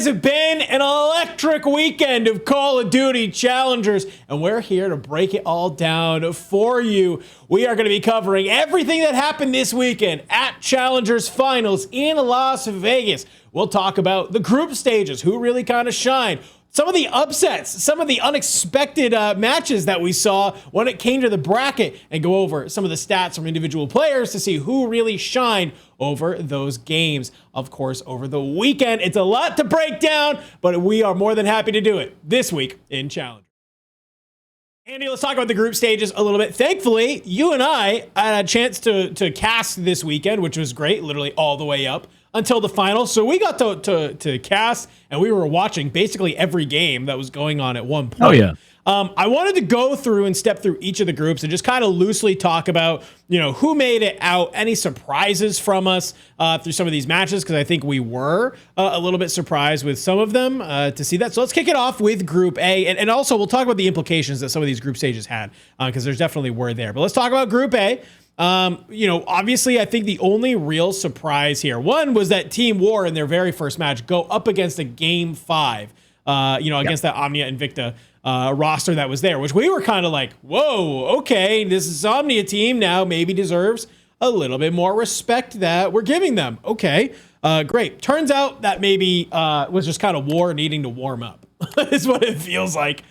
has been an electric weekend of Call of Duty Challengers, and we're here to break it all down for you. We are going to be covering everything that happened this weekend at Challengers Finals in Las Vegas. We'll talk about the group stages, who really kind of shined, some of the upsets, some of the unexpected matches that we saw when it came to the bracket, and go over some of the stats from individual players to see who really shined over those games, of course, over the weekend. It's a lot to break down, but we are more than happy to do it this week in Challenge. Andy, let's talk about the group stages a little bit. Thankfully, you and I had a chance to cast this weekend, which was great, literally all the way up until the final. So we got to cast, and we were watching basically every game that was going on at one point. Oh, yeah. I wanted to go through and step through each of the groups and just kind of loosely talk about, who made it out, any surprises from us through some of these matches, because I think we were a little bit surprised with some of them to see that. So let's kick it off with Group A, and also we'll talk about the implications that some of these group stages had, because there's definitely were there. But let's talk about Group A. Obviously, I think the only real surprise here, one, was that Team War in their very first match go up against a Game 5, against that Omnia Invicta roster that was there, which we were kind of like, whoa, okay, this is Omnia team now maybe deserves a little bit more respect that we're giving them. Okay, great. Turns out that maybe was just kind of War needing to warm up is what it feels like.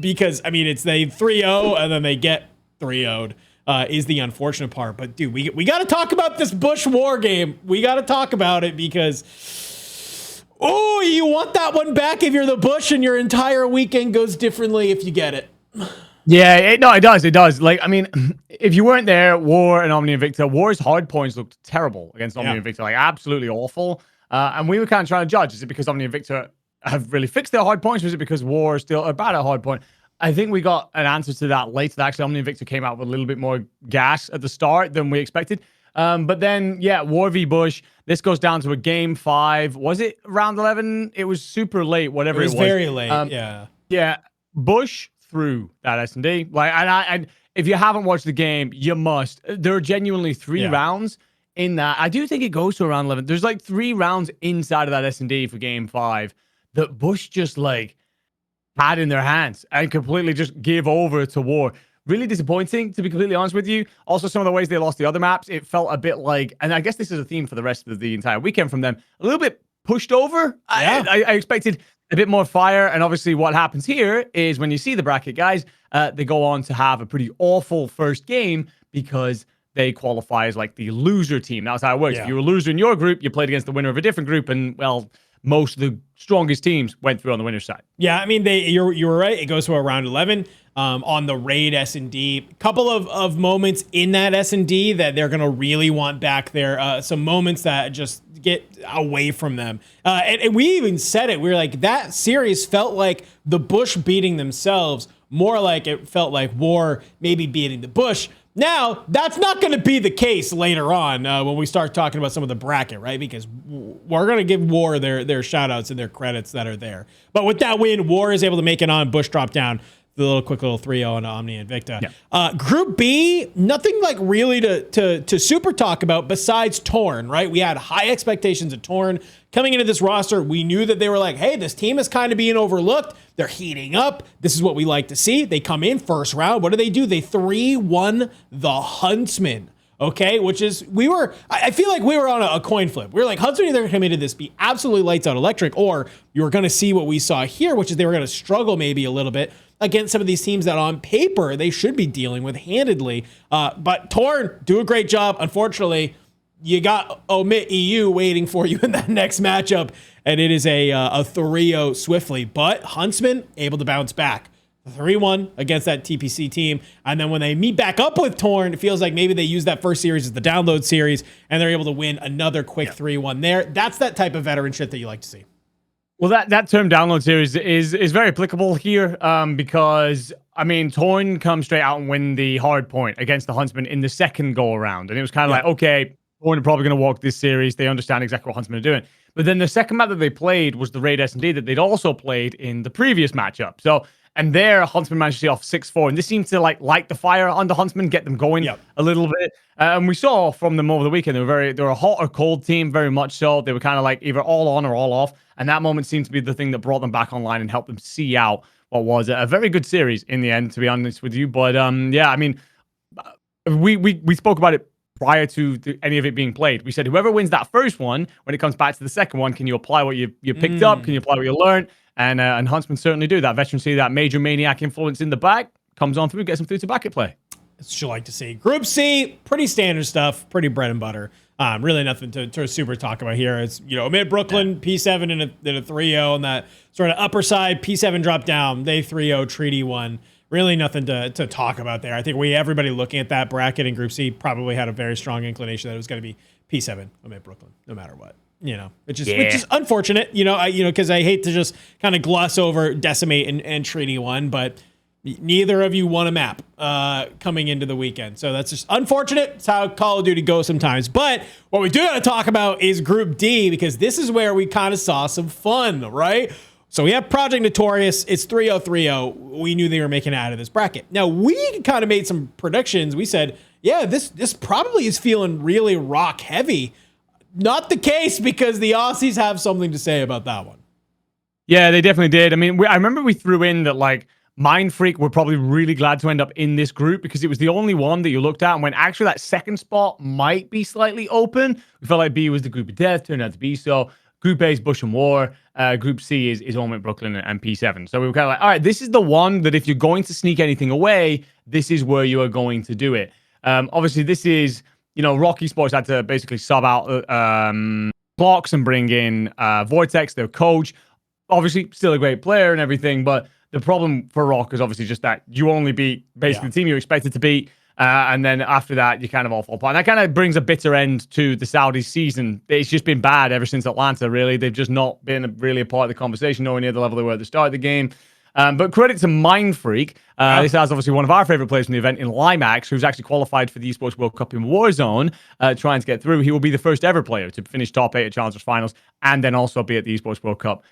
Because, I mean, it's they 3-0 and then they get 3-0'd. Is the unfortunate part. But, dude, we got to talk about this Bush War game. We got to talk about it because, you want that one back if you're the Bush, and your entire weekend goes differently if you get it. Yeah, it does. It does. Like, I mean, if you weren't there, War and Omni Invicta, War's hard points looked terrible against Omni Invicta, like absolutely awful. And we were kind of trying to judge, is it because Omni Invicta have really fixed their hard points, or is it because War is still bad at hard point? I think we got an answer to that later. Actually, Omni Invicta came out with a little bit more gas at the start than we expected. But then, War v Bush, this goes down to a Game 5. Was it round 11? It was super late, whatever it was. It was very late, Yeah, Bush threw that S&D. And if you haven't watched the game, you must. There are genuinely 3 rounds in that. I do think it goes to around 11. There's like 3 rounds inside of that S&D for Game 5 that Bush just had in their hands and completely just give over to War. Really disappointing, to be completely honest with you. Also, some of the ways they lost the other maps, it felt a bit like, and I guess this is a theme for the rest of the entire weekend from them, a little bit pushed over. Yeah. I expected a bit more fire, and obviously what happens here is when you see the bracket guys, they go on to have a pretty awful first game because they qualify as like the loser team. That's how it works. If you were a loser in your group, you played against the winner of a different group, and well, most of the strongest teams went through on the winner's side. Yeah, I mean, you were right. It goes to around 11 on the raid S&D. Couple of moments in that S&D that they're going to really want back there. Some moments that just get away from them. And we even said it. We were like, that series felt like the Bush beating themselves, more like it felt like War maybe beating the Bush. Now, that's not going to be the case later on when we start talking about some of the bracket, right? Because we're going to give War their shout-outs and their credits that are there. But with that win, War is able to make it on. Bush dropped down the quick little 3-0 on Omni Invicta. Yeah. Group B, nothing like really to super talk about besides Torn, right? We had high expectations of Torn. Coming into this roster, we knew that they were like, hey, this team is kind of being overlooked. They're heating up. This is what we like to see. They come in first round. What do? They 3-1 the Huntsman. Okay, which is, I feel like we were on a coin flip. We were like, Huntsman either come into this be absolutely lights out electric, or you were going to see what we saw here, which is they were going to struggle maybe a little bit against some of these teams that on paper they should be dealing with handedly. But Torn do a great job. Unfortunately, you got Omit EU waiting for you in that next matchup, and it is a 3-0 swiftly. But Huntsman able to bounce back. 3-1 against that TPC team. And then when they meet back up with Torn, it feels like maybe they use that first series as the download series, and they're able to win another quick 3-1 there. That's that type of veteran shit that you like to see. Well, that term download series is very applicable here because, I mean, Torn comes straight out and win the hard point against the Huntsman in the second go around. And it was kind of like, okay, Torn are probably going to walk this series. They understand exactly what Huntsman are doing. But then the second map that they played was the Raid S&D that they'd also played in the previous matchup. So And there, Huntsman managed to see off 6-4. And this seems to light the fire under Huntsman, get them going a little bit. And we saw from them over the weekend, they were a hot or cold team, very much so. They were kind of like either all on or all off. And that moment seemed to be the thing that brought them back online and helped them see out what was a very good series in the end, to be honest with you. But yeah, I mean, we spoke about it prior to any of it being played. We said whoever wins that first one, when it comes back to the second one, can you apply what you picked up? Can you apply what you learned? And Huntsman certainly do that. Veterans see that major maniac influence in the back, comes on through, gets them through to bracket play. That's what you like to see. Group C, pretty standard stuff, pretty bread and butter. Really nothing to super talk about here. It's, mid Brooklyn, P7 in a 3-0 on that sort of upper side. P7 dropped down. They 3-0, Treaty 1. Really nothing to talk about there. I think everybody looking at that bracket in Group C probably had a very strong inclination that it was going to be P7 amid Brooklyn, no matter what. Which is unfortunate, because I hate to just kind of gloss over Decimate and Treaty 1, but neither of you won a map coming into the weekend. So that's just unfortunate. It's how Call of Duty goes sometimes. But what we do got to talk about is Group D, because this is where we kind of saw some fun, right? So we have Project Notorious. It's 3-0-3-0. We knew they were making it out of this bracket. Now, we kind of made some predictions. We said, yeah, this probably is feeling really rock heavy. Not the case, because the Aussies have something to say about that one. Yeah, they definitely did. I mean, I remember we threw in that, Mind Freak were probably really glad to end up in this group because it was the only one that you looked at and when actually that second spot might be slightly open. We felt like B was the group of death, turned out to be so. Group A is Bush and War. Group C is Ormond, Brooklyn, and P7. So we were kind of like, all right, this is the one that if you're going to sneak anything away, this is where you are going to do it. Obviously, this is, Rocky Sports had to basically sub out Clocks and bring in Vortex, their coach. Obviously, still a great player and everything, but the problem for Rock is obviously just that you only beat basically the team you expected to beat. And then after that, you kind of all fall apart. And that kind of brings a bitter end to the Saudis season. It's just been bad ever since Atlanta, really. They've just not been really a part of the conversation, nowhere near the level they were at the start of the game. But credit to Mind Freak. This has obviously one of our favorite players from the event in Limax, who's actually qualified for the Esports World Cup in Warzone, trying to get through. He will be the first ever player to finish top 8 at Challengers Finals and then also be at the Esports World Cup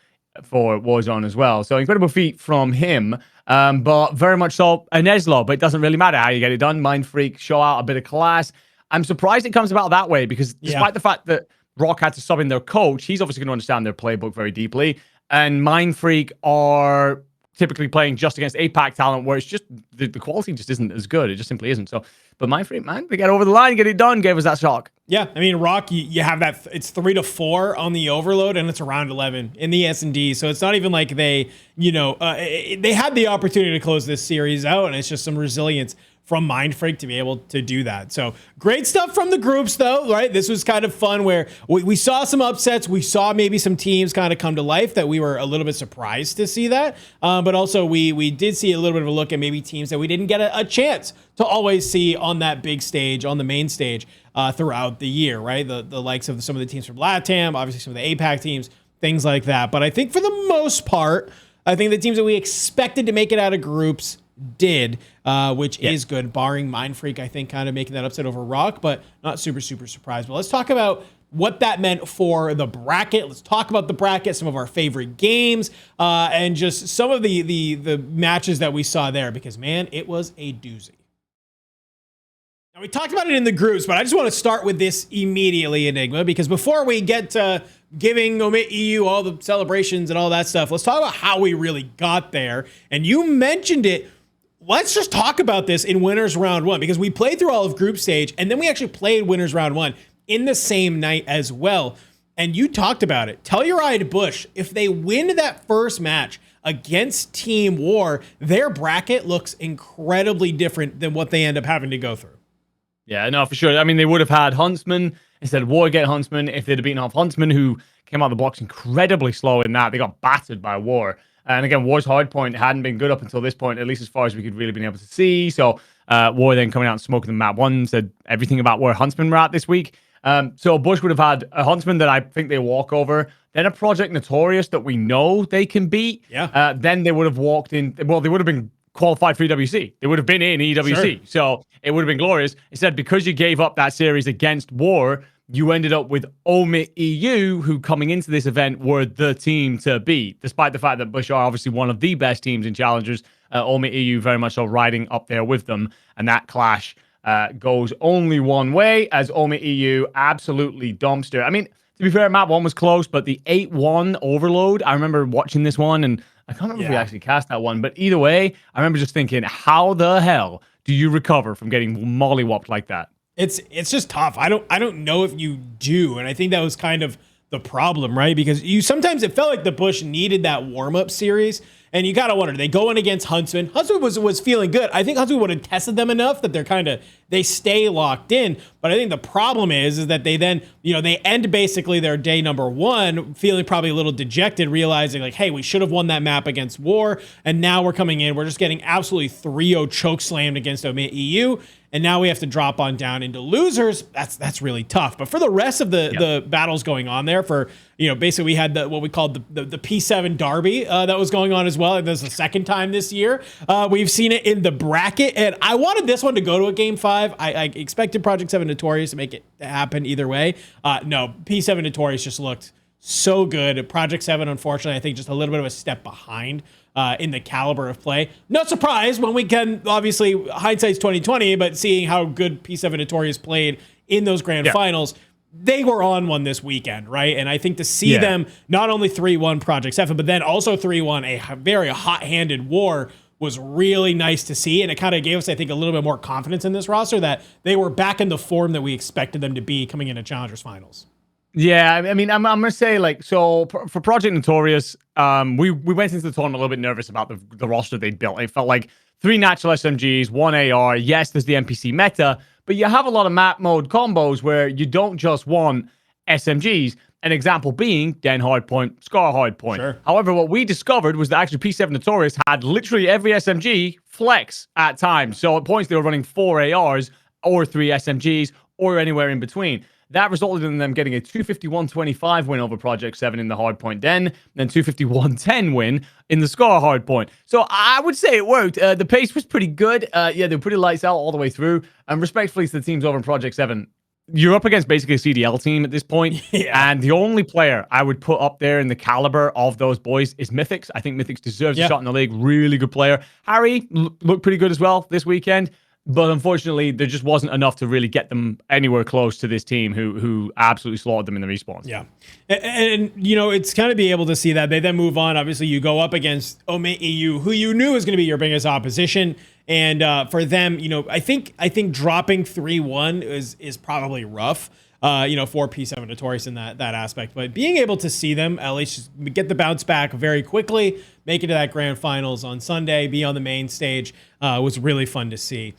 for Warzone as well. So incredible feat from him. But very much so an Eslo, but it doesn't really matter how you get it done. Mind Freak show out a bit of class. I'm surprised it comes about that way because despite the fact that Rock had to sub in their coach, he's obviously going to understand their playbook very deeply. And Mind Freak are typically playing just against APAC talent where it's just the quality just isn't as good. It just simply isn't. So, but Mind Freak, man, they get over the line, get it done, gave us that shock. Yeah, I mean, Rock, you have that. It's 3-4 on the Overload, and it's around 11 in the S&D. So it's not even like they, they had the opportunity to close this series out, and it's just some resilience from Mind Freak to be able to do that. So great stuff from the groups, though, right? This was kind of fun where we saw some upsets. We saw maybe some teams kind of come to life that we were a little bit surprised to see that. But also we did see a little bit of a look at maybe teams that we didn't get a chance to always see on that big stage, on the main stage throughout the year, right? The likes of some of the teams from LATAM, obviously some of the APAC teams, things like that. But I think for the most part, I think the teams that we expected to make it out of groups did, which is good, barring Mind Freak, I think, kind of making that upset over Rock, but not super surprised. But let's talk about what that meant for the bracket. Let's talk about the bracket, some of our favorite games, and just some of the matches that we saw there, because, man, it was a doozy. Now, we talked about it in the groups, but I just want to start with this immediately, Enigma, because before we get to giving Omit EU all the celebrations and all that stuff, let's talk about how we really got there. And you mentioned it. Let's just talk about this in Winners Round 1, because we played through all of group stage, and then we actually played Winners Round 1 in the same night as well. And you talked about it. Telluride Bush, if they win that first match against Team War, their bracket looks incredibly different than what they end up having to go through. Yeah, no, for sure. I mean, they would have had Huntsman instead of War get Huntsman if they'd have beaten off Huntsman, who came out of the blocks incredibly slow in that. They got battered by War. And again, War's hardpoint hadn't been good up until this point, at least as far as we could really been able to see. So War then coming out and smoking the map 1 said everything about where Huntsman were at this week. So Bush would have had a Huntsman that I think they walk over, then a Project Notorious that we know they can beat. Yeah. Then they would have walked in. Well, they would have been qualified for EWC. They would have been in EWC. Sure. So it would have been glorious. Instead, because you gave up that series against War, you ended up with Omit EU, who coming into this event were the team to beat, despite the fact that Bush are obviously one of the best teams in Challengers. Omit EU very much so riding up there with them, and that clash goes only one way as Omit EU absolutely dumpster. I mean, to be fair, map 1 was close, but the 8-1 overload, I remember watching this one, and I can't remember if we actually cast that one, but either way, I remember just thinking, how the hell do you recover from getting mollywopped like that? It's just tough. I don't know if you do, and I think that was kind of the problem, right? Because sometimes it felt like the Bush needed that warm-up series, and you gotta wonder, they go in against Huntsman. Huntsman was feeling good. I think Huntsman would have tested them enough that they stay locked in. But I think the problem is that they then, they end basically their day number 1 feeling probably a little dejected, realizing like, hey, we should have won that map against War, and now we're coming in, we're just getting absolutely 3-0 choke slammed against Omit EU. And now we have to drop on down into losers. That's really tough. But for the rest of the battles going on there, for basically we had what we called the P7 Derby that was going on as well. And this is the second time this year. We've seen it in the bracket, and I wanted this one to go to a game 5. I expected Project 7 Notorious to make it happen either way. No, P7 Notorious just looked so good. Project 7, unfortunately, I think just a little bit of a step behind in the caliber of play. No surprise when we can, obviously, hindsight's 2020, but seeing how good P7 Notorious played in those grand finals, they were on one this weekend, right? And I think to see them not only 3-1 Project 7, but then also 3-1 a very hot-handed War was really nice to see. And it kind of gave us, I think, a little bit more confidence in this roster that they were back in the form that we expected them to be coming into Challengers Finals. Yeah, I mean, I'm gonna say so for Project Notorious, we went into the tournament a little bit nervous about the roster they'd built. It felt like 3 natural SMGs, 1 AR. Yes, there's the NPC meta, but you have a lot of map mode combos where you don't just want SMGs. An example being Den Hardpoint, Scar Hardpoint. Sure. However, what we discovered was that actually P7 Notorious had literally every SMG flex at times. So at points they were running 4 ARs or 3 SMGs or anywhere in between. That resulted in them getting a 251-25 win over Project 7 in the Hardpoint Den, then 251-10 win in the Scar Hardpoint. So I would say it worked. The pace was pretty good. They were pretty lights out all the way through. And respectfully to the teams over in Project 7, you're up against basically a CDL team at this point. And the only player I would put up there in the caliber of those boys is Mythics. I think Mythics deserves a shot in the league. Really good player. Harry looked pretty good as well this weekend. But unfortunately, there just wasn't enough to really get them anywhere close to this team who absolutely slaughtered them in the respawns. Yeah. And it's kind of be able to see that. They then move on. Obviously, you go up against Omit EU, who you knew was going to be your biggest opposition. And for them, I think dropping 3-1 is probably rough, for P7 Notorious in that aspect. But being able to see them, at least just get the bounce back very quickly, make it to that grand finals on Sunday, be on the main stage, was really fun to see.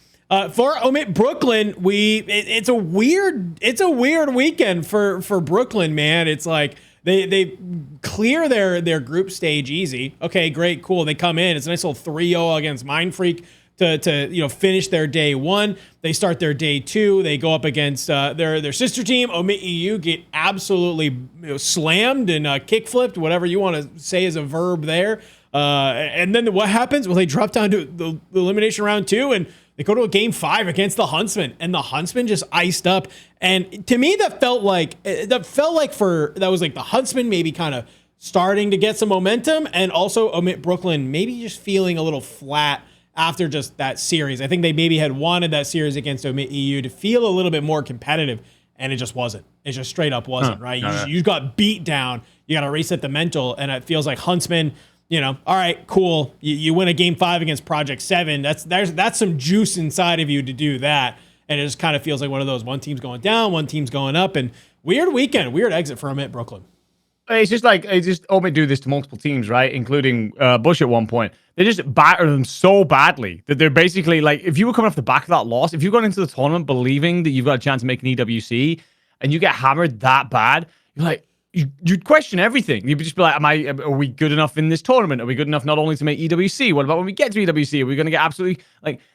For Omit Brooklyn, it's a weird weekend for Brooklyn, man. It's like they clear their group stage easy. Okay, great, cool. They come in. It's a nice little 3-0 against Mind Freak to finish their day 1. They start their day 2. They go up against their sister team, Omit EU, get absolutely slammed and kickflipped, whatever you want to say is a verb there. And then what happens? Well, they drop down to the elimination round 2 and they go to a game 5 against the Huntsman, and the Huntsman just iced up. And to me, that was like the Huntsman maybe kind of starting to get some momentum, and also Omit Brooklyn maybe just feeling a little flat after just that series. I think they maybe had wanted that series against Omit EU to feel a little bit more competitive, and it just wasn't. It just straight up wasn't, right? You got beat down. You got to reset the mental, and it feels like Huntsman, all right, cool. You win a game 5 against Project 7. That's some juice inside of you to do that. And it just kind of feels like one of those, one team's going down, one team's going up, and weird weekend, weird exit for Omit Brooklyn. It's just Omit do this to multiple teams, right? Including Bush at one point. They just batter them so badly that they're basically like, if you were coming off the back of that loss, if you got into the tournament believing that you've got a chance to make an EWC and you get hammered that bad, you're like, you'd question everything. You'd just be like, are we good enough in this tournament? Are we good enough not only to make EWC? What about when we get to EWC? Are we going to get absolutely,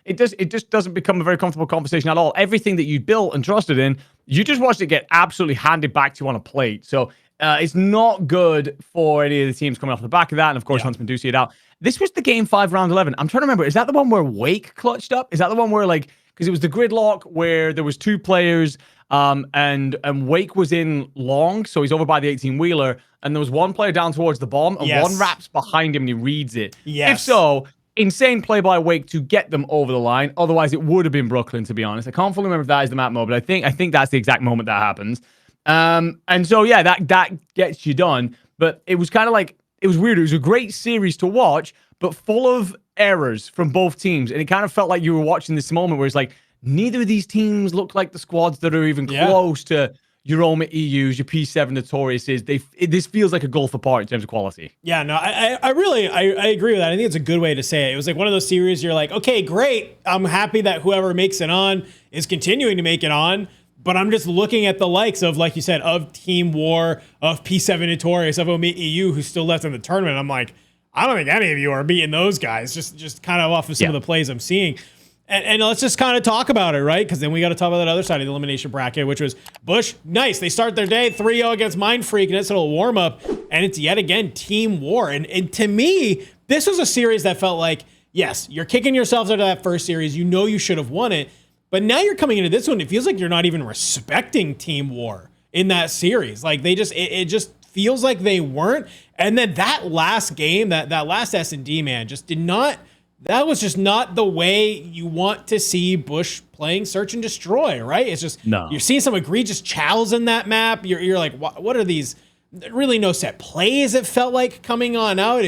it just doesn't become a very comfortable conversation at all. Everything that you built and trusted in, you just watched it get absolutely handed back to you on a plate. So it's not good for any of the teams coming off the back of that. And of course, Huntsman do see it out. This was the game 5 round 11. I'm trying to remember. Is that the one where Wake clutched up? Is that the one where because it was the gridlock where there was 2 players And Wake was in long, so he's over by the 18-wheeler, and there was one player down towards the bomb, and one wraps behind him, and he reads it. If so, insane play by Wake to get them over the line. Otherwise, it would have been Brooklyn, to be honest. I can't fully remember if that is the map mode, but I think that's the exact moment that happens. And so, yeah, that gets you done. But it was kind of like, it was weird. It was a great series to watch, but full of errors from both teams. And it kind of felt like you were watching this moment where it's like, neither of these teams look like the squads that are even close to your Roma EUs, your P7 Notoriouses. This feels like a gulf apart in terms of quality. Yeah, no, I really agree with that. I think it's a good way to say it. It was like one of those series you're like, okay, great. I'm happy that whoever makes it on is continuing to make it on. But I'm just looking at the likes of, like you said, of Team War, of P7 Notorious, of Omit EU, who's still left in the tournament. I'm like, I don't think any of you are beating those guys, just kind of off of some of the plays I'm seeing. And let's just kind of talk about it, right? Because then we got to talk about that other side of the elimination bracket, which was Bush. Nice. They start their day 3-0 against Mind Freak, and it's a little warm-up. And it's yet again Team War. And to me, this was a series that felt like, yes, you're kicking yourselves out of that first series. You know you should have won it. But now you're coming into this one, it feels like you're not even respecting Team War in that series. Like, they just, it just feels like they weren't. And then that last game, that last S&D, man, just did not... That was just not the way you want to see Bush playing Search and Destroy, right? It's just, you're seeing some egregious chows in that map. You're like, what are these? Really no set plays, it felt like, coming on out.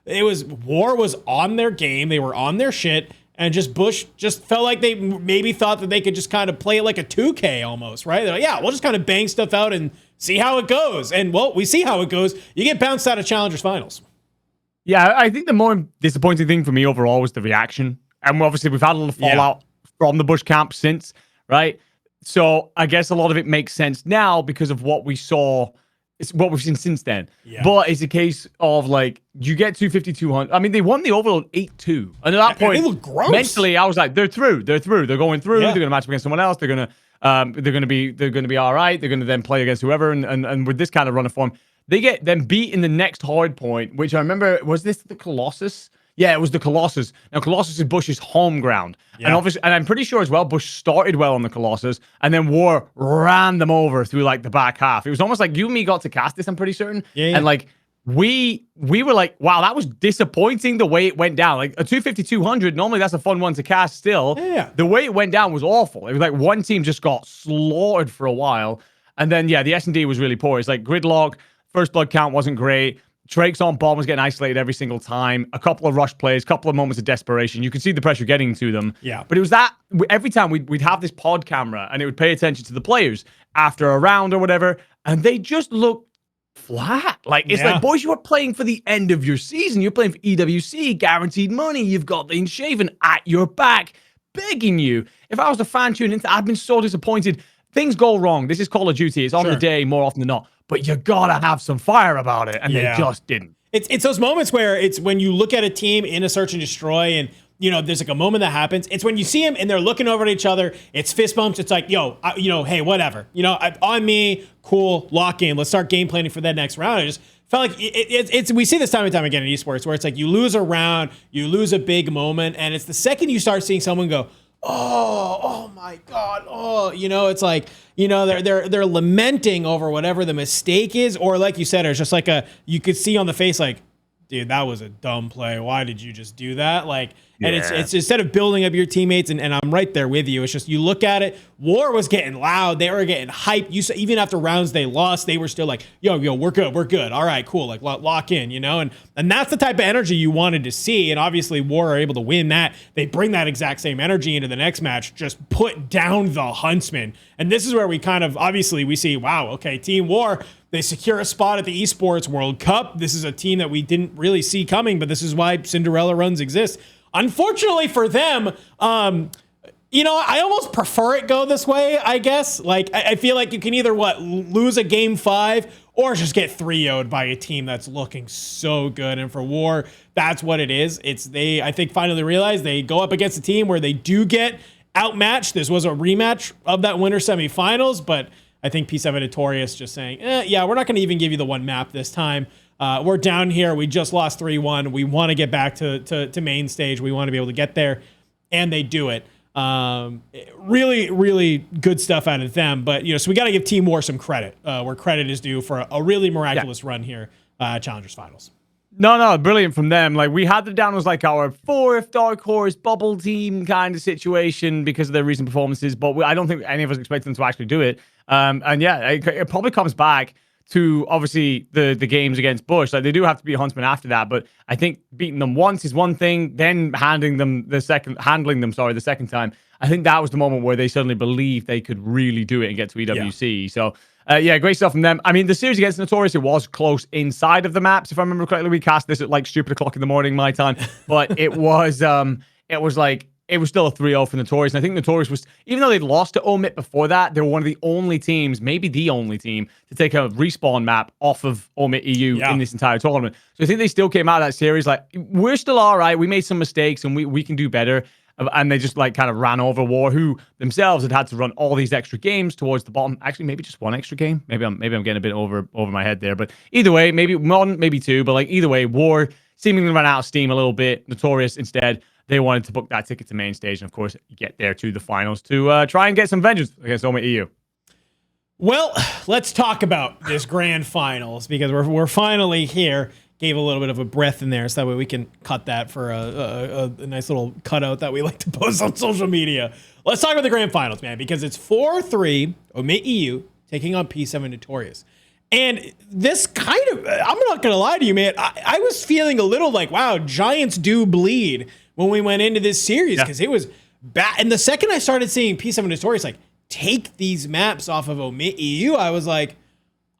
War was on their game. They were on their shit. And just Bush just felt like they maybe thought that they could just kind of play it like a 2K almost, right? They're like, yeah, we'll just kind of bang stuff out and see how it goes. And, well, we see how it goes. You get bounced out of Challengers Finals. Yeah, I think the more disappointing thing for me overall was the reaction. And obviously, we've had a little fallout from the Bush camp since, right? So I guess a lot of it makes sense now because of what we saw. It's what we've seen since then. Yeah. But it's a case of, like, you get 250, 200. I mean, they won the overall 8-2. And at that point, they look gross. Mentally, I was like, they're through. They're through. They're going through. Yeah. They're going to match up against someone else. They're going to be all right. They're going to then play against whoever. And with this kind of run of form, they get then beat in the next hard point, which I remember, was this the Colossus? Yeah, it was the Colossus. Now, Colossus is Bush's home ground. Yeah. And obviously, and I'm pretty sure as well, Bush started well on the Colossus, and then War ran them over through, like, the back half. It was almost like you and me got to cast this, I'm pretty certain. Yeah. And, like, we were like, wow, that was disappointing the way it went down. Like, a 250-200, normally that's a fun one to cast still. Yeah. The way it went down was awful. It was like one team just got slaughtered for a while. And then, yeah, the S&D was really poor. It's like gridlock. First blood count wasn't great. Drake's on bomb was getting isolated every single time. A couple of rush plays, a couple of moments of desperation. You could see the pressure getting to them. Yeah. But it was that every time we'd have this pod camera and it would pay attention to the players after a round or whatever, and they just looked flat. Like, it's like, boys, you are playing for the end of your season. You're playing for EWC, guaranteed money. You've got the Shaven at your back, begging you. If I was a fan tuning into, I'd been so disappointed. Things go wrong. This is Call of Duty. It's on the day more often than not. But you gotta have some fire about it, and they just didn't. It's those moments where it's when you look at a team in a Search and Destroy, and there's like a moment that happens. It's when you see them and they're looking over at each other. It's fist bumps. It's like, hey, whatever. On me, cool, lock in. Let's start game planning for that next round. I just felt like it's we see this time and time again in esports where it's like you lose a round, you lose a big moment, and it's the second you start seeing someone go, oh my God, it's like, they're lamenting over whatever the mistake is, or like you said, it's just like you could see on the face, like, dude, that was a dumb play. Why did you just do that? Like, and it's instead of building up your teammates, and I'm right there with you. It's just, you look at it, War was getting loud. They were getting hyped. You saw, even after rounds they lost, they were still like, yo, we're good. All right, cool. Like, lock in, and that's the type of energy you wanted to see. And obviously War are able to win that. They bring that exact same energy into the next match, just put down the Huntsman. And this is where we kind of, obviously we see, wow, okay, Team War, they secure a spot at the Esports World Cup. This is a team that we didn't really see coming, but this is why Cinderella runs exist. Unfortunately for them, I almost prefer it go this way, I guess. Like, I feel like you can either, lose a game 5 or just get 3-0'd by a team that's looking so good. And for War, that's what it is. They, I think, finally realized they go up against a team where they do get outmatched. This was a rematch of that winter semifinals, but I think P7 Notorious just saying, we're not going to even give you the one map this time. We're down here. We just lost 3-1. We want to get back to main stage. We want to be able to get there, and they do it. Really, really good stuff out of them. But, so we got to give Team War some credit where credit is due for a really miraculous run here, Challengers Finals. No, brilliant from them. Like, we had them down as like our fourth dark horse bubble team kind of situation because of their recent performances, but I don't think any of us expected them to actually do it. And yeah, it probably comes back to obviously the games against Bush. Like, they do have to beat Huntsman after that, but I think beating them once is one thing, then handling them the second time. I think that was the moment where they suddenly believed they could really do it and get to EWC. Yeah. So yeah, great stuff from them. I mean, the series against Notorious, it was close inside of the maps. If I remember correctly, we cast this at like stupid o'clock in the morning my time, but it was still a 3-0 for Notorious. And I think Notorious was, even though they'd lost to Omit before that, they were one of the only teams, maybe the only team, to take a respawn map off of Omit EU in this entire tournament. So I think they still came out of that series like, we're still all right. We made some mistakes and we can do better. And they just like kind of ran over War, who themselves had to run all these extra games towards the bottom. Actually, maybe just one extra game. Maybe I'm getting a bit over my head there. But either way, maybe one, maybe two. But like either way, War seemingly ran out of steam a little bit. Notorious instead, they wanted to book that ticket to main stage, and of course, get there to the finals to try and get some vengeance against Omit EU. Well, let's talk about this grand finals because we're finally here. Gave a little bit of a breath in there so that way we can cut that for a nice little cutout that we like to post on social media. Let's talk about the grand finals, man, because it's 4-3 Omit EU taking on P7 Notorious. And this kind of, I'm not going to lie to you, man, I was feeling a little like, wow, Giants do bleed when we went into this series because it was bad. And the second I started seeing P7 Notorious like take these maps off of Omit EU, I was like,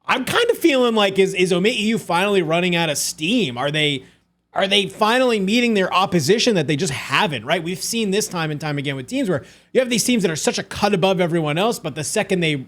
I'm kind of feeling like is Omit EU finally running out of steam? Are they finally meeting their opposition that they just haven't, right? We've seen this time and time again with teams where you have these teams that are such a cut above everyone else, but the second they,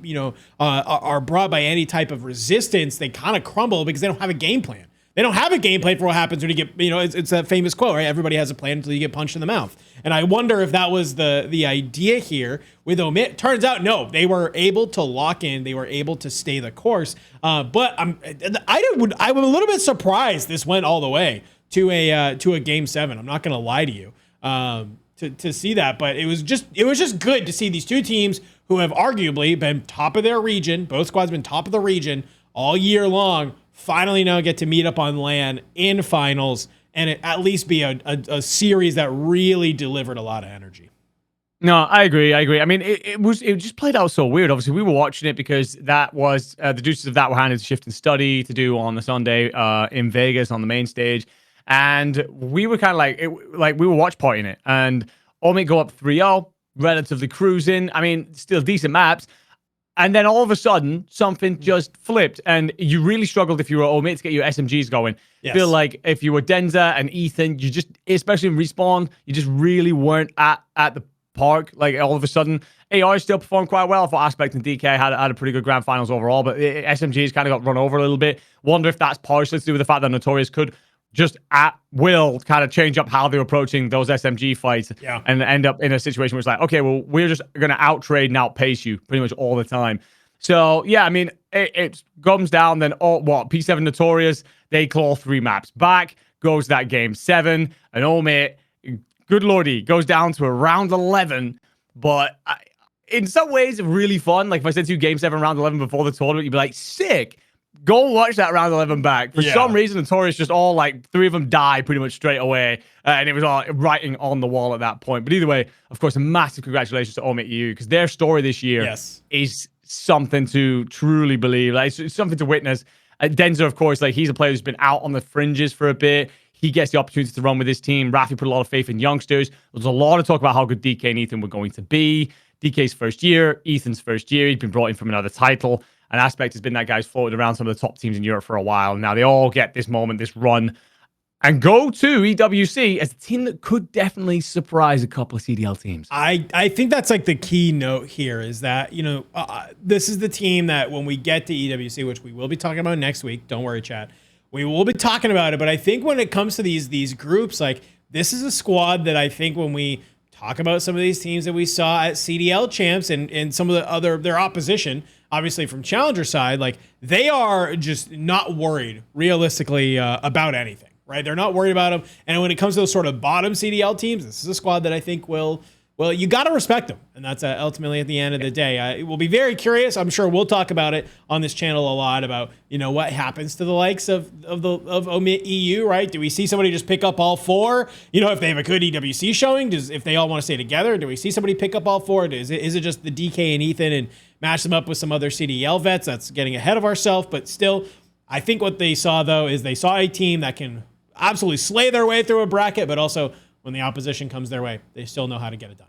are brought by any type of resistance, they kind of crumble because they don't have a game plan. They don't have a game plan for what happens when you get, it's that famous quote, right? Everybody has a plan until you get punched in the mouth. And I wonder if that was the idea here with Omit. Turns out, no, they were able to lock in. They were able to stay the course. But I'm a little bit surprised this went all the way to a game 7. I'm not going to lie to you to see that. But it was just good to see these two teams who have arguably been top of their region. Both squads have been top of the region all year long. Finally now get to meet up on LAN in finals and at least be a series that really delivered a lot of energy. No, I agree. I mean, it just played out so weird. Obviously, we were watching it because that was the duties of that were handed to Shift and Study to do on the Sunday in Vegas on the main stage, and we were kind of like we were watch partying it, and Omit go up 3-0, relatively cruising. I mean, still decent maps. And then all of a sudden, something just flipped, and you really struggled if you were Omit to get your SMGs going. Yes. Feel like if you were Denza and Ethan, you just, especially in respawn, you just really weren't at the park. Like all of a sudden, AR still performed quite well. I thought Aspect and DK had a pretty good grand finals overall, but SMGs kind of got run over a little bit. Wonder if that's partially to do with the fact that Notorious could just at will kind of change up how they're approaching those SMG fights and end up in a situation where it's like, okay, well, we're just going to out-trade and outpace you pretty much all the time. So, yeah, I mean, it comes down then, P7 Notorious, they claw 3 maps back, goes that game 7, and Omit, good lordy, goes down to a round 11, but in some ways, really fun. Like, if I said to you game 7, round 11 before the tournament, you'd be like, sick. Go watch that round 11 back. For some reason, Notorious just all like 3 of them die pretty much straight away. And it was all writing on the wall at that point. But either way, of course, a massive congratulations to Omit EU because their story this year is something to truly believe. Like, it's something to witness. Denzer, of course, like he's a player who's been out on the fringes for a bit. He gets the opportunity to run with his team. Rafi put a lot of faith in youngsters. There's a lot of talk about how good DK and Ethan were going to be. DK's first year, Ethan's first year. He'd been brought in from another title. And Aspect has been that guy's floated around some of the top teams in Europe for a while. Now they all get this moment, this run, and go to EWC as a team that could definitely surprise a couple of CDL teams. I think that's like the key note here is that, this is the team that when we get to EWC, which we will be talking about next week, don't worry, chat, we will be talking about it. But I think when it comes to these groups, like this is a squad that I think when we talk about some of these teams that we saw at CDL champs and some of their opposition, obviously from Challenger side, like they are just not worried realistically about anything, right? They're not worried about them. And when it comes to those sort of bottom CDL teams, this is a squad that I think will well, you got to respect them. And that's ultimately at the end of the day. We'll be very curious. I'm sure we'll talk about it on this channel a lot about, what happens to the likes of Omit EU, right? Do we see somebody just pick up all four? If they have a good EWC showing, if they all want to stay together, do we see somebody pick up all four? Is it just the DK and Ethan and match them up with some other CDL vets? That's getting ahead of ourselves, but still, I think what they saw, though, is they saw a team that can absolutely slay their way through a bracket, but also when the opposition comes their way, they still know how to get it done.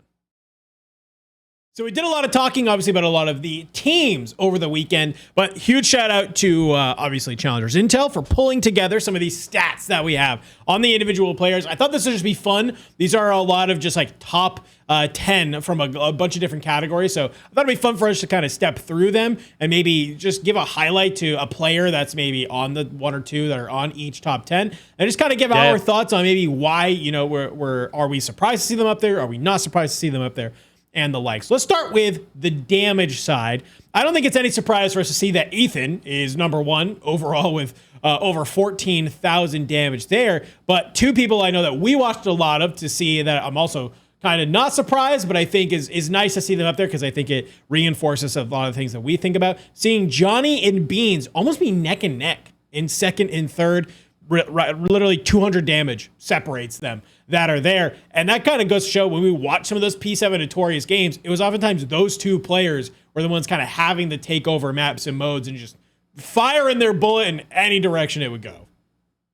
So we did a lot of talking, obviously, about a lot of the teams over the weekend, but huge shout out to, obviously, Challengers Intel for pulling together some of these stats that we have on the individual players. I thought this would just be fun. These are a lot of just like top 10 from a bunch of different categories. So I thought it'd be fun for us to kind of step through them and maybe just give a highlight to a player that's maybe on the one or two that are on each top 10 and just kind of give our thoughts on maybe why, are we surprised to see them up there? Are we not surprised to see them up there? And the likes. Let's start with the damage side. I don't think it's any surprise for us to see that Ethan is number one overall with over 14,000 damage there. But two people I know that we watched a lot of to see that I'm also kind of not surprised, but I think is nice to see them up there because I think it reinforces a lot of things that we think about. Seeing Johnny and Beans almost be neck and neck in second and third, literally 200 damage separates them that are there. And that kind of goes to show when we watch some of those P7 Notorious games, it was oftentimes those two players were the ones kind of having the takeover maps and modes and just firing their bullet in any direction it would go.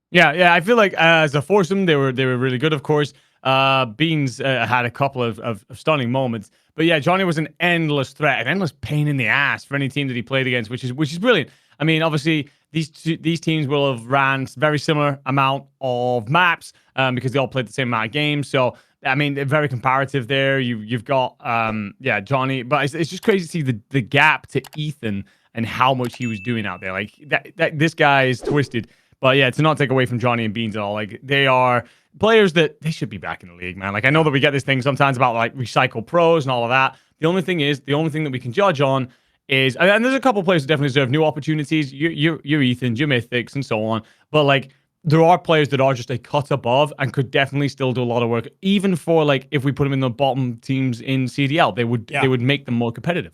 Yeah. I feel like as a foursome, they were really good, of course. Beans had a couple of stunning moments. But yeah, Johnny was an endless threat, an endless pain in the ass for any team that he played against, which is brilliant. I mean, obviously, these teams will have ran very similar amount of maps because they all played the same amount of games. So, I mean, they're very comparative there. You've got, Johnny. But it's just crazy to see the gap to Ethan and how much he was doing out there. Like, that this guy is twisted. But yeah, to not take away from Johnny and Beans at all. Like, they are players that they should be back in the league, man. Like, I know that we get this thing sometimes about, like, recycle pros and all of that. The only thing that we can judge on is, and there's a couple of players that definitely deserve new opportunities. You're Ethan, you're Mythics, and so on. But like, there are players that are just a cut above and could definitely still do a lot of work. Even for like, if we put them in the bottom teams in CDL, they would make them more competitive.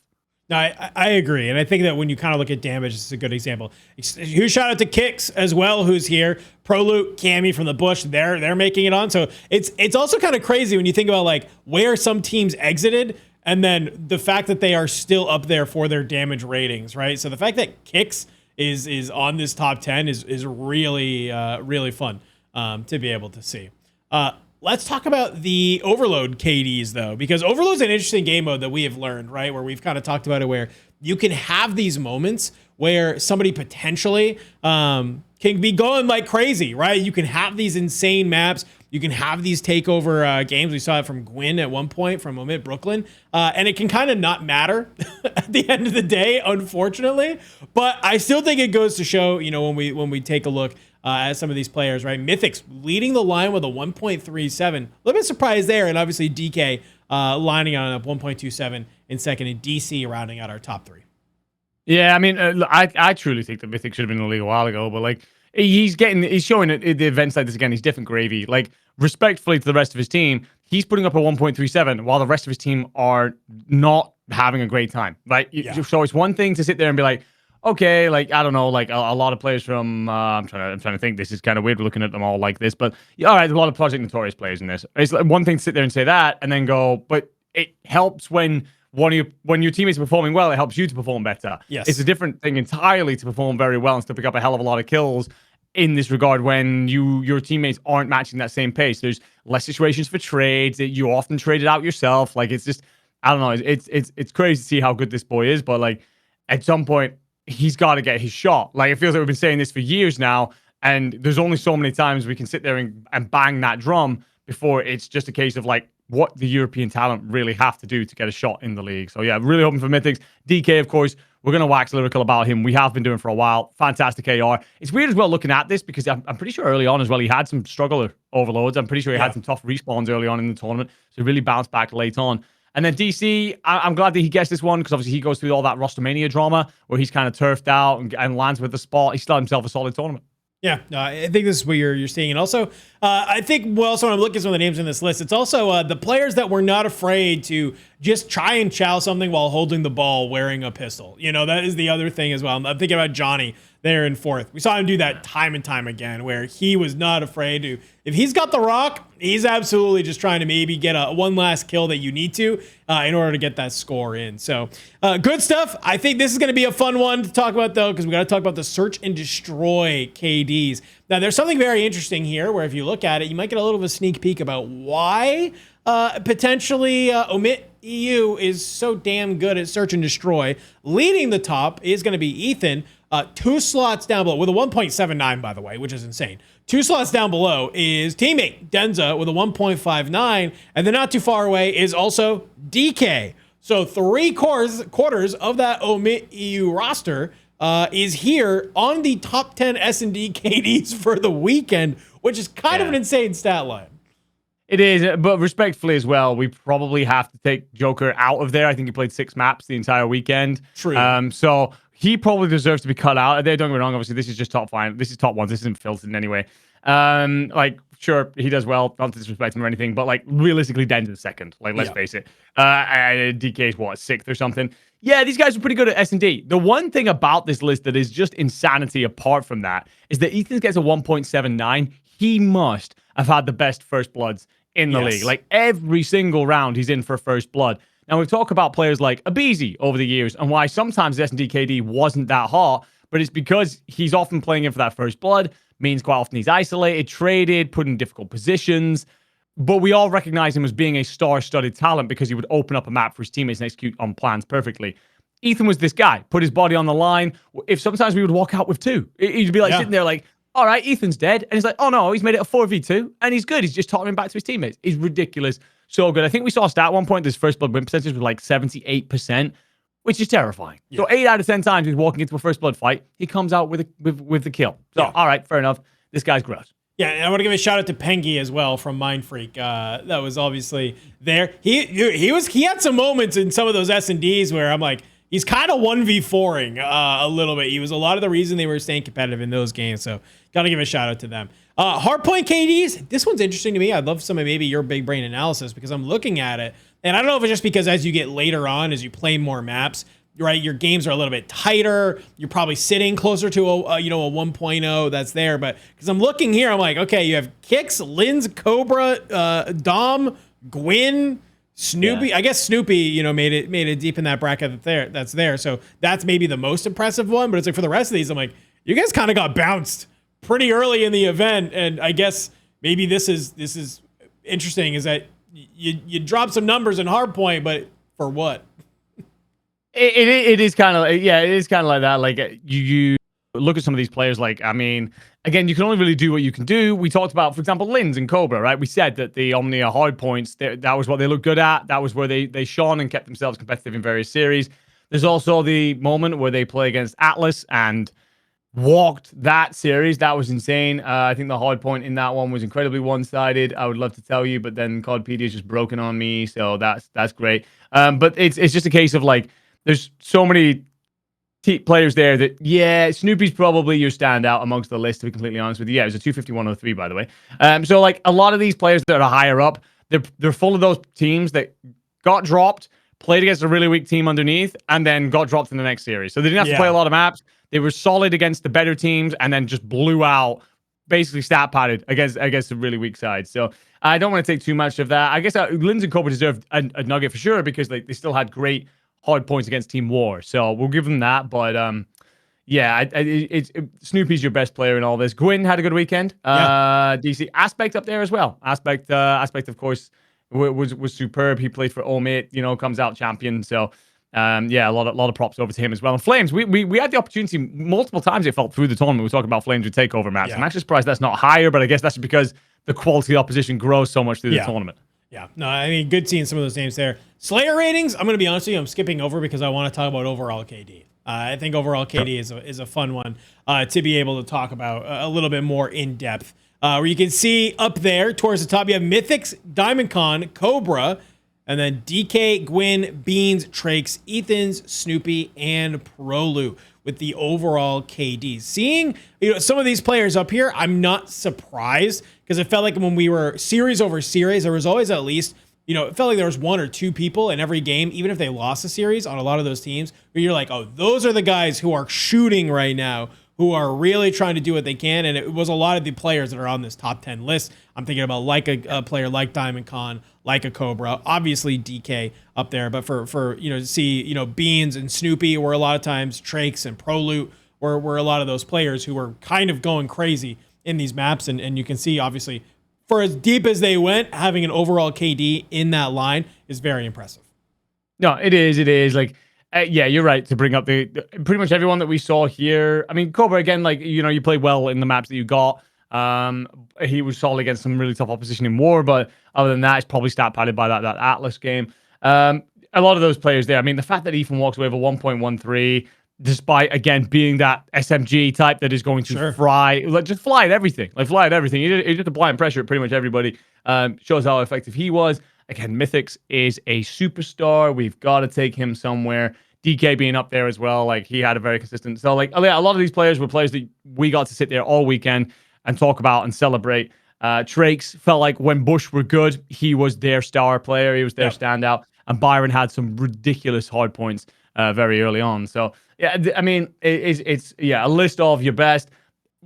No, I agree, and I think that when you kind of look at damage, this is a good example. Huge shout out to Kicks as well, who's here. Prolute, Cammy from the Bush, they're making it on. So it's also kind of crazy when you think about like where some teams exited. And then the fact that they are still up there for their damage ratings, right? So the fact that Kicks is on this top 10 is really, really fun to be able to see. Let's talk about the Overload KDs, though, because Overload's an interesting game mode that we have learned, right? Where we've kind of talked about it, where you can have these moments where somebody potentially can be going like crazy, right? You can have these insane maps. You can have these takeover games. We saw it from Gwyn at one point from Omit Brooklyn. And it can kind of not matter at the end of the day, unfortunately. But I still think it goes to show, when we take a look at some of these players, right? Mythics leading the line with a 1.37. A little bit surprised there. And obviously DK lining on up 1.27 in second, and DC rounding out our top three. Yeah, I mean, I truly think that Mythic should have been in the league a while ago, but like, he's showing it the events like this again. He's different gravy. Like, respectfully to the rest of his team, he's putting up a 1.37 while the rest of his team are not having a great time. Right? Yeah. So it's one thing to sit there and be like, okay, like, I don't know, like a lot of players from I'm trying to think. This is kind of weird looking at them all like this, but all right, there's a lot of Project Notorious players in this. It's like one thing to sit there and say that, and then go, but it helps when your teammates are performing well, it helps you to perform better. Yes. It's a different thing entirely to perform very well and still pick up a hell of a lot of kills in this regard when your teammates aren't matching that same pace. There's less situations for trades. You often trade it out yourself. Like, it's just, I don't know. It's crazy to see how good this boy is, but like, at some point, he's got to get his shot. Like, it feels like we've been saying this for years now, and there's only so many times we can sit there and bang that drum before it's just a case of like, what the European talent really have to do to get a shot in the league. So yeah, really hoping for Mythics. DK, of course, we're going to wax lyrical about him. We have been doing for a while. Fantastic AR. It's weird as well looking at this because I'm pretty sure early on as well, he had some struggle overloads. I'm pretty sure he had some tough respawns early on in the tournament. So he really bounced back late on. And then DC, I'm glad that he gets this one because obviously he goes through all that Rostermania drama where he's kind of turfed out and lands with the spot. He still had himself a solid tournament. Yeah, no, I think this is what you're seeing. And also, I think, well, also when I'm looking at some of the names in this list, it's also the players that were not afraid to just try and chow something while holding the ball wearing a pistol. You know, that is the other thing as well. I'm thinking about Johnny there in fourth. We saw him do that time and time again, where he was not afraid to, if he's got the rock, he's absolutely just trying to maybe get a one last kill that you need to in order to get that score in. So good stuff. I think this is going to be a fun one to talk about, though, because we got to talk about the search and destroy KDs. Now, there's something very interesting here where if you look at it, you might get a little of a sneak peek about why potentially Omit EU is so damn good at search and destroy. Leading the top is going to be Ethan. 2 slots down below with a 1.79, by the way, which is insane. 2 slots down below is teammate Denza with a 1.59, and then not too far away is also DK. So 3/4 of that Omit EU roster is here on the top 10 S&D KDs for the weekend, which is kind of an insane stat line. It is, but respectfully as well, we probably have to take Joker out of there. I think he played 6 maps the entire weekend. True. So he probably deserves to be cut out. Don't get me wrong. Obviously, this is just top 5. This is top ones. This isn't filtered in any way. Sure, he does well. Not to disrespect him or anything, but like realistically, Den's in second. Like, let's face it. DK's what, 6th or something. Yeah, these guys are pretty good at S&D. The one thing about this list that is just insanity apart from that is that Ethan gets a 1.79. He must have had the best first bloods in the league. Like every single round he's in for first blood. Now we've talked about players like Abizi over the years and why sometimes S&D KD wasn't that hot, but it's because he's often playing in for that first blood, means quite often he's isolated, traded, put in difficult positions. But we all recognize him as being a star-studded talent because he would open up a map for his teammates and execute on plans perfectly. Ethan was this guy, put his body on the line. If sometimes we would walk out with 2, he'd be like sitting there like, all right, Ethan's dead. And he's like, oh no, he's made it a 4v2 and he's good. He's just tottering back to his teammates. He's ridiculous. So good. I think we saw a stat at one point, this first blood win percentage was like 78%, which is terrifying. Yeah. So 8 out of 10 times he's walking into a first blood fight, he comes out with the kill. So, all right, fair enough. This guy's gross. Yeah, and I want to give a shout out to Pengi as well from Mind Freak. That was obviously there. He had some moments in some of those S&Ds where I'm like, he's kind of 1v4ing a little bit. He was a lot of the reason they were staying competitive in those games. So got to give a shout out to them. Hardpoint KDs, this one's interesting to me. I'd love some of maybe your big brain analysis because I'm looking at it. And I don't know if it's just because as you get later on, as you play more maps, right, your games are a little bit tighter. You're probably sitting closer to a 1.0 that's there. But because I'm looking here, I'm like, okay, you have Kix, Linz, Cobra, Dom, Gwyn, Snoopy. Yeah. I guess Snoopy, made it deep in that bracket that's there. So that's maybe the most impressive one. But it's like for the rest of these, I'm like, you guys kind of got bounced pretty early in the event. And I guess maybe this is interesting is that you drop some numbers in hardpoint, but for what? It is kind of it is kind of like that. Like you look at some of these players. Like I mean, again, you can only really do what you can do. We talked about, for example, Linz and Cobra, right? We said that the Omnia hard points that was what they looked good at. That was where they shone and kept themselves competitive in various series. There's also the moment where they play against Atlas and walked that series. That was insane. I think the hard point in that one was incredibly one-sided. I would love to tell you, but then CODpedia is just broken on me, so that's great. But it's just a case of like. There's so many players there that, Snoopy's probably your standout amongst the list, to be completely honest with you. Yeah, it was a 251.03, by the way. So, like, a lot of these players that are higher up, they're full of those teams that got dropped, played against a really weak team underneath, and then got dropped in the next series. So they didn't have to play a lot of maps. They were solid against the better teams, and then just blew out, basically stat padded against a really weak side. So I don't want to take too much of that. I guess Linz and Cobra deserved a nugget for sure because they still had great hard points against Team War, so we'll give them that. But Snoopy's your best player in all this. Gwyn had a good weekend. DC Aspect up there as well. Aspect of course was superb. He played for Omit, comes out champion. So a lot of props over to him as well. And Flames, we had the opportunity multiple times. It felt through the tournament. We talking about Flames with takeover maps. Yeah. I'm actually surprised that's not higher, but I guess that's because the quality of opposition grows so much through the tournament. Yeah, no, I mean, good seeing some of those names there. Slayer ratings, I'm going to be honest with you, I'm skipping over because I want to talk about overall KD. I think overall KD is a fun one to be able to talk about a little bit more in depth. Where you can see up there towards the top, you have Mythics, Diamond Con, Cobra, and then DK, Gwyn, Beans, Trakes, Ethan's, Snoopy, and Prolu. with the overall KDs. Seeing some of these players up here, I'm not surprised because it felt like when we were series over series, there was always at least, it felt like there was one or two people in every game, even if they lost a series on a lot of those teams, where you're like, oh, those are the guys who are shooting right now, who are really trying to do what they can. And it was a lot of the players that are on this top 10 list. I'm thinking about like a player like Diamond Khan, like a Cobra, obviously DK up there. But for to see, Beans and Snoopy were a lot of times, Trakes and ProLoot were a lot of those players who were kind of going crazy in these maps. And you can see, obviously, for as deep as they went, having an overall KD in that line is very impressive. No, it is. It is. Like, yeah, you're right to bring up the pretty much everyone that we saw here. I mean, Cobra, again, like, you played well in the maps that you got. He was solid against some really tough opposition in War, but other than that, it's probably stat padded by that Atlas game. A lot of those players there. I mean, the fact that Ethan walks away with a 1.13, despite, again, being that SMG type that is going to fly at everything. Like, fly at everything. He just applying pressure at pretty much everybody. Shows how effective he was. Again, Mythics is a superstar. We've got to take him somewhere. DK being up there as well, like, he had a very consistent. So, like, a lot of these players were players that we got to sit there all weekend and talk about and celebrate. Trakes felt like when Bush were good, he was their star player. He was their standout. And Byron had some ridiculous hard points very early on. So, yeah, I mean, it's a list of your best.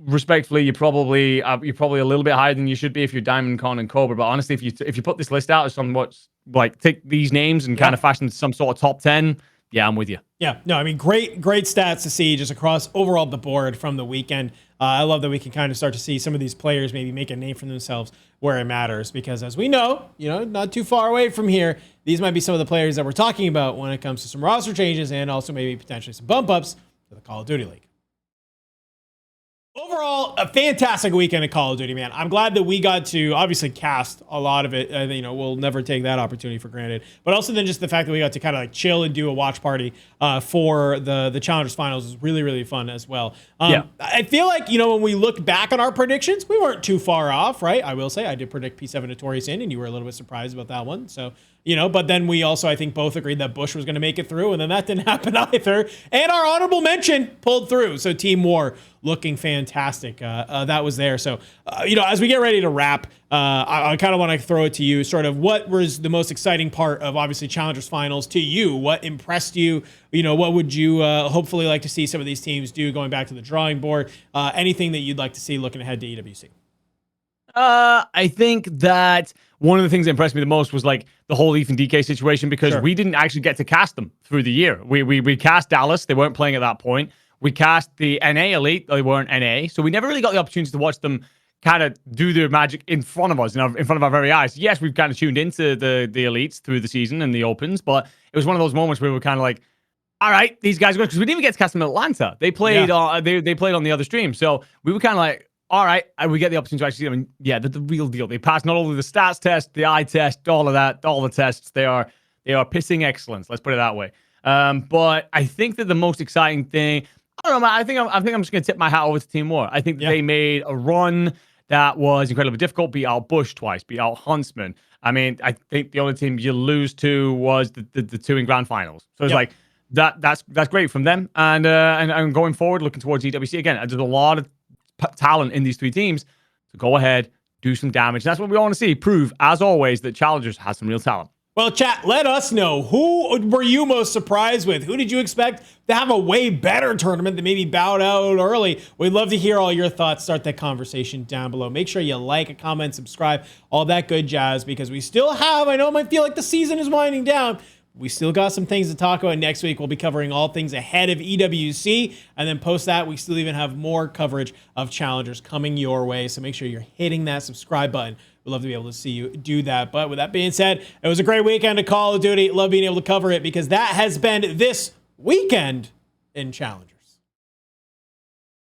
Respectfully, you're probably a little bit higher than you should be if you're Diamond, Con, and Cobra. But honestly, if you put this list out as somewhat like take these names and kind of fashion some sort of top 10, yeah, I'm with you. Yeah, no, I mean, great stats to see just across overall the board from the weekend. I love that we can kind of start to see some of these players maybe make a name for themselves where it matters, because as we know, not too far away from here, these might be some of the players that we're talking about when it comes to some roster changes and also maybe potentially some bump ups to the Call of Duty League. Overall, a fantastic weekend of Call of Duty, man. I'm glad that we got to obviously cast a lot of it. We'll never take that opportunity for granted. But also then just the fact that we got to kind of like chill and do a watch party for the Challengers Finals is really, really fun as well. I feel like, when we look back on our predictions, we weren't too far off, right? I will say I did predict P7 Notorious in, and you were a little bit surprised about that one. So, but then we also, I think, both agreed that Bush was going to make it through, and then that didn't happen either. And our honorable mention pulled through. So Team War looking fantastic. That was there. So, as we get ready to wrap, I kind of want to throw it to you. Sort of what was the most exciting part of obviously Challengers Finals to you? What impressed you? What would you hopefully like to see some of these teams do going back to the drawing board? Anything that you'd like to see looking ahead to EWC? I think that one of the things that impressed me the most was like the whole Ethan DK situation, because we didn't actually get to cast them through the year. We cast Dallas. They weren't playing at that point. We cast the NA Elite. They weren't NA. So we never really got the opportunity to watch them kind of do their magic in front of us, in front of our very eyes. Yes, we've kind of tuned into the Elites through the season and the Opens, but it was one of those moments where we were kind of like, all right, these guys are good, because we didn't even get to cast them in Atlanta. They played they played on the other stream. So we were kind of like, all right, and we get the opportunity to actually see them. And yeah, they're the real deal. They passed not only the stats test, the eye test, all of that, all the tests. They are pissing excellence. Let's put it that way. But I think that the most exciting thing, I don't know, man, I think I'm just gonna tip my hat over to Team War. I think that they made a run that was incredibly difficult. Beat out Bush twice. Beat out Huntsman. I mean, I think the only team you lose to was the two in grand finals. So it's like that's great from them. And going forward, looking towards EWC again, there's a lot of talent in these three teams, so go ahead, do some damage. That's what we want to see. Prove, as always, that Challengers has some real talent. Well, chat, let us know. Who were you most surprised with? Who did you expect to have a way better tournament that maybe bowed out early? We'd love to hear all your thoughts. Start that conversation down below. Make sure you like, comment, subscribe, all that good jazz, because we still have, I know it might feel like the season is winding down, we still got some things to talk about. Next week, we'll be covering all things ahead of EWC. And then post that, we still even have more coverage of Challengers coming your way. So make sure you're hitting that subscribe button. We'd love to be able to see you do that. But with that being said, it was a great weekend of Call of Duty. Love being able to cover it, because that has been this weekend in Challengers.